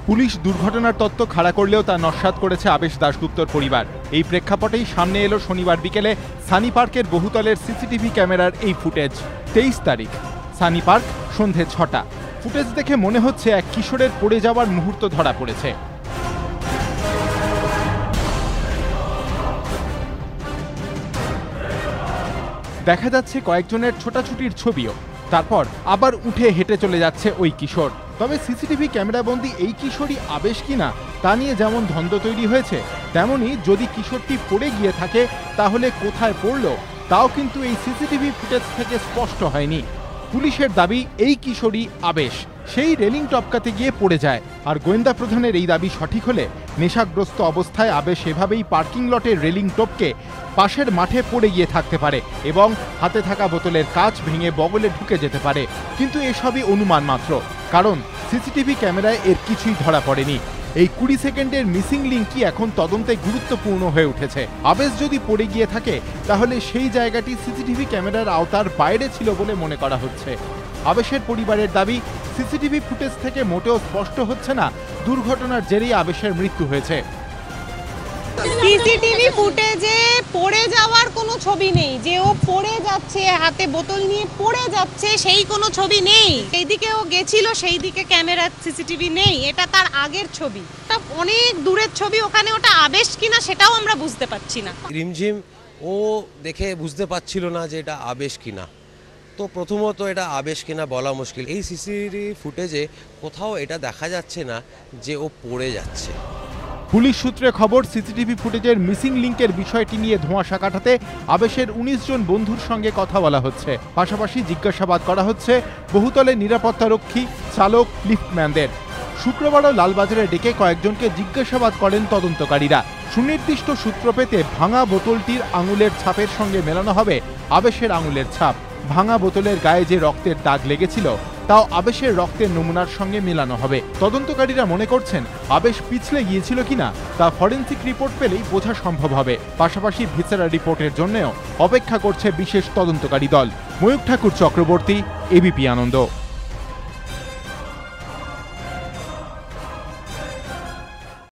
Police দুর্ঘটনার তত্ত্ব খাড়া করলেও তা নস্যাৎ করেছে আবেশ দাশগুপ্তর পরিবার। এই প্রেক্ষাপটেই সামনে এলো শনিবার বিকেলে সানি পার্কের বহুতলের সিসিটিভি ক্যামেরার এই ফুটেজ। 23 তারিখ, সানি পার্ক, সন্ধে 6টা। ফুটেজ দেখে মনে হচ্ছে এক কিশোরের পড়ে যাওয়ার মুহূর্ত ধরা পড়েছে। দেখা যাচ্ছে কয়েকজনের ছোটাছুটির ছবিও। তারপর আবার উঠে হেঁটে চলে যাচ্ছে ওই কিশোর। তবে সিসিটিভি ক্যামেরাবন্দি এই কিশোরই আবেশ কিনা তা নিয়ে যেমন দ্বন্দ্ব তৈরি হয়েছে, তেমনি যদি কিশোরটি পড়ে গিয়ে থাকে তাহলে কোথায় পড়ল তাও কিন্তু এই সিসিটিভি ফুটেজ থেকে স্পষ্ট হয়নি। পুলিশের দাবি এই কিশোরই আবেশ, সেই রেলিং টপকাতে গিয়ে পড়ে যায়। আর গোয়েন্দা প্রধানের এই দাবি সঠিক হলে নেশাগ্রস্ত অবস্থায় আবেশ এভাবেই পার্কিং লটের রেলিং টপকে পাশের মাঠে পড়ে গিয়ে থাকতে পারে এবং হাতে থাকা বোতলের কাঁচ ভেঙে বগলে ঢুকে যেতে পারে। কিন্তু এসবই অনুমান মাত্র, কারণ সিসিটিভি ক্যামেরায় এর কিছুই ধরা পড়েনি। এই 20 সেকেন্ডের মিসিং লিঙ্কই এখন তদন্তে গুরুত্বপূর্ণ হয়ে উঠেছে। আবেশ যদি পড়ে গিয়ে থাকে তাহলে সেই জায়গাটি সিসিটিভি ক্যামেরার আওতার বাইরে ছিল বলে মনে করা হচ্ছে। আবেশের পরিবারের দাবি, সিসিটিভি ফুটেজ থেকে মোটেও স্পষ্ট হচ্ছে না দুর্ঘটনার জেরেই আবেশের মৃত্যু হয়েছে। সিসিটিভি ফুটেজে পড়ে যাওয়ার কোনো ছবি নেই, যে ও পড়ে যাচ্ছে, হাতে বোতল নিয়ে পড়ে যাচ্ছে, সেই কোনো ছবি নেই। এইদিকে ও গেছিল, সেই দিকে ক্যামেরা সিসিটিভি নেই, এটা তার আগের ছবি, এটা অনেক দূরের ছবি। ওখানে ওটা আবেশ কিনা সেটাও আমরা বুঝতে পারছি না। রিমঝিম ও দেখে বুঝতে পারছিল না যে এটা আবেশ কিনা। তো প্রথমত এটা আবেশ কিনা বলা মুশকিল। এই সিসিটিভি ফুটেজে কোথাও এটা দেখা যাচ্ছে না যে ও পড়ে যাচ্ছে। পুলিশ সূত্রে খবর, সিসিটিভি ফুটেজের মিসিং লিঙ্কের বিষয়টি নিয়ে ধোঁয়াশা কাটাতে আবেশের 19 জন বন্ধুর সঙ্গে কথা বলা হচ্ছে। পাশাপাশি জিজ্ঞাসাবাদ করা হচ্ছে বহুতলের নিরাপত্তারক্ষী, চালক, লিফটম্যানদের। শুক্রবারও লালবাজারে ডেকে কয়েকজনকে জিজ্ঞাসাবাদ করেন তদন্তকারীরা। সুনির্দিষ্ট সূত্র পেতে ভাঙা বোতলটির আঙুলের ছাপের সঙ্গে মেলানো হবে আবেশের আঙুলের ছাপ। ভাঙা বোতলের গায়ে যে রক্তের দাগ লেগেছিল তাও আবেশের রক্তের নমুনার সঙ্গে মেলানো হবে। তদন্তকারীরা মনে করছেন আবেশ পিছলে গিয়েছিল কিনা তা ফরেনসিক রিপোর্ট পেলেই বোঝা সম্ভব হবে। পাশাপাশি ভিসেরা রিপোর্টের জন্যও অপেক্ষা করছে বিশেষ তদন্তকারী দল। ময়ূখ ঠাকুর চক্রবর্তী, এবিপি আনন্দ।